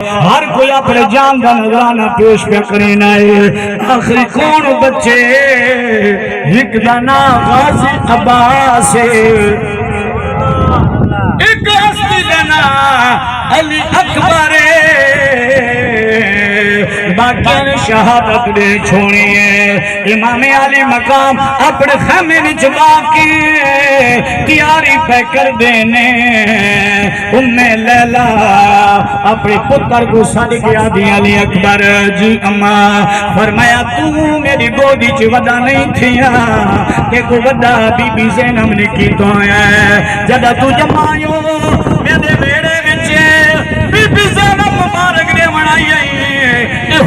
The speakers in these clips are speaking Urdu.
ہر کوئی اپنے جان کا نظرانہ پیش پہ کرنا ہے. آخری کون بچے ایک دانا غازی عباس، ایک ہستی دانا علی اکبر، باقی شہادت دے چھوڑی ہے. امام علی مقام اپنے خیمے وچ باقی تیاری پہ کر دینے. ام لیلا اپنے پتر کو سڑ گیا دی علی اکبر جی اماں فرمایا تو میری گودی چ ودا نہیں تھیا کہ کو ودا بی بی زینب نے کیتا ہے. جدا تو جمایو میرے ویڑے وچ بی بی زینب مبارک نے بنائی ہے.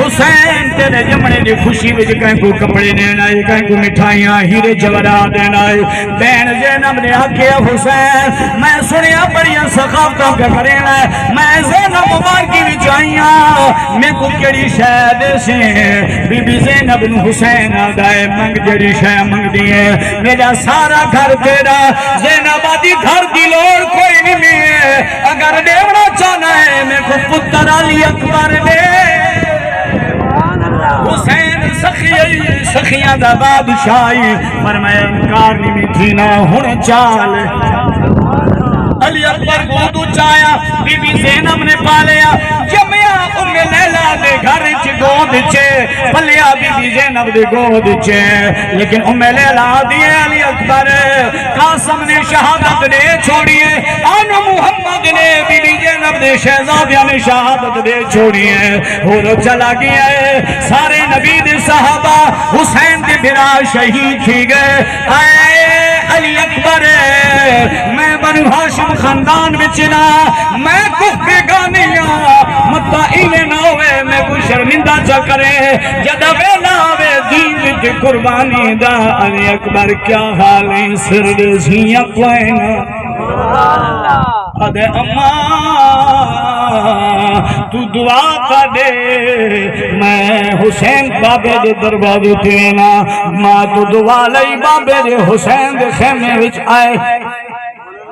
حسین تیرے جمنے دی خوشی وچ کہیں کو کپڑے دینا ہے، کہیں کو مٹھائیاں ہیرے جواہرات دینا ہے. بہن زینب نے آکھیا حسین میں سنیا بڑیاں سخاوتاں پہ کرینا ہے، میں زینب مبارکی وچ آئیاں میں کو کیڑی شے دے سی. بی بی زینب نو حسین آدائے منگ جڑی شے منگ دیے میرا سارا گھر تیرا. زینب آدھی گھر دی لوڑ کوئی نہیں میں اگر دیونا چاہنا ہے میں کو پتر علی اکبر دے. حسین سخیہ دا بادشاہی فرمایا انکار نہیں تھی نہ ہن چال. علی اکبر گودو چایا بی بی زینب نے پالیا جمیا ام لیلا دے گھر چ گود چے پلیا بی بی زینب دے گود چے. لیکن ام لیلا دی علی اکبر قاسم نے شہادت دے چھوڑیے آن محمد نے بی بی زینب دے شہزادیاں نے شہادت دے چھوڑیے. اور چلا گیا ہے سارے نبی دے صحابہ حسین دے بھرا شہید تھی گئے. اے علی اکبر میں بنو ہاشم خاندان بچنا میں کفر گانیاں مطا ایلے نہ ہوئے میں کوئی شرمندہ چا کرے جدہ ویلا ہوئے دین کی قربانی دا. علی اکبر کیا حال ہے سر دزیاں کوئینا ادھے اماں تو دعا کا دے میں حسین بابے دے دروازے تینا ماں تو دعا لئی بابے دے حسین دے خیمے وچ آئے.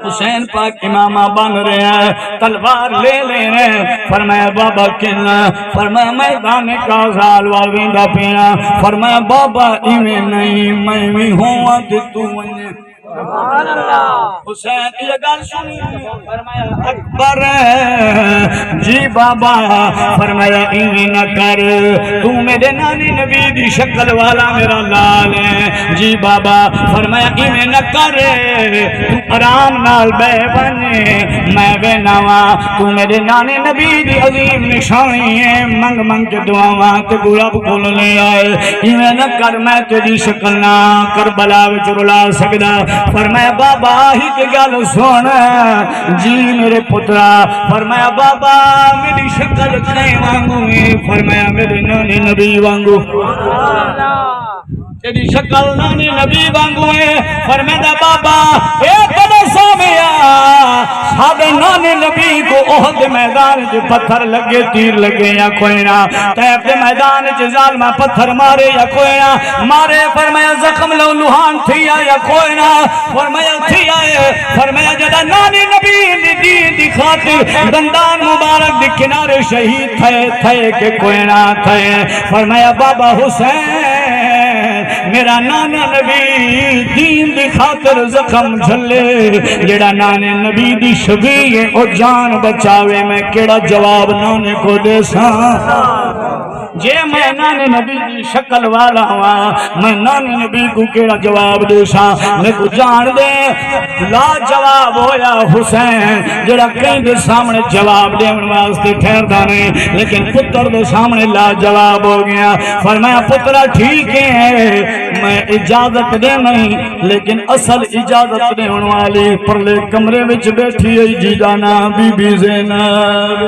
حسین پاک امامہ بن رہے ہیں تلوار لے لے رہے. فرمایا بابا کنا فرمایا میدان کا زال والویندہ پینا. فرمایا بابا ایمیں نہیں میں بھی ہوں آج تو ونجے. حسین یہ گل سنی فرمایا اکبر جی بابا فرمایا ایویں نہ کر تو میرے نانی نبی دی شکل والا میرا لال ہے. جی بابا فرمایا ایویں نہ کر تو آرام نال بے بنے میں بے نوا تو میرے نانی نبی دی عظیم نشانی ہے. منگ منگ کے دعاواں تے رب کول لے آئے. ایویں نہ کر میں تیری شکل نہ کربلا وچ رلا سکدا. فرمایا بابا ہی کے گل سن جی میرے پترا. فرمایا بابا میری شکل نہیں وانگو ہے. فرمایا میرے نانی نبی وانگو تیری شکل نانی نبی وانگو ہے. فرمایا بابا اے بڑا سامیا سادے نانی نبی کو احد میدان جو پتھر لگے تیر لگے یا کوئی نہ طیف دے میدان جو ظالمہ پتھر مارے یا کوئی نہ مارے. فرمایا زخم لو لوہان تھیا یا کوئی نہ فرمایا تھیا ہے. فرمایا جدا نانی نبی دی دین دی خاطر دندان مبارک دی کنارے شہید تھے کہ کوئی نہ تھے. فرمایا بابا حسین میرا نانا نبی دین دی خاطر زخم جھلے جڑا نانے نبی دی شبیہ ہے او جان بچاوے میں کیڑا جواب نانے کو دے ساں. جے میں نانے نبی دی شکل والا ہوا میں نانے نبی کو کیڑا جواب دے ساں. میں کو جان دے لا جواب ہویا حسین جڑا کہیں دے سامنے جواب دے واسطے ٹھہردا نہیں لیکن پتر دے سامنے لا جواب ہو گیا. فرمایا پترا ٹھیک ہے میں اجازت دے نہیں لیکن اصل اجازت دے والی پرلے کمرے وچ بیٹھی ہے جی جانا بی بی زینب.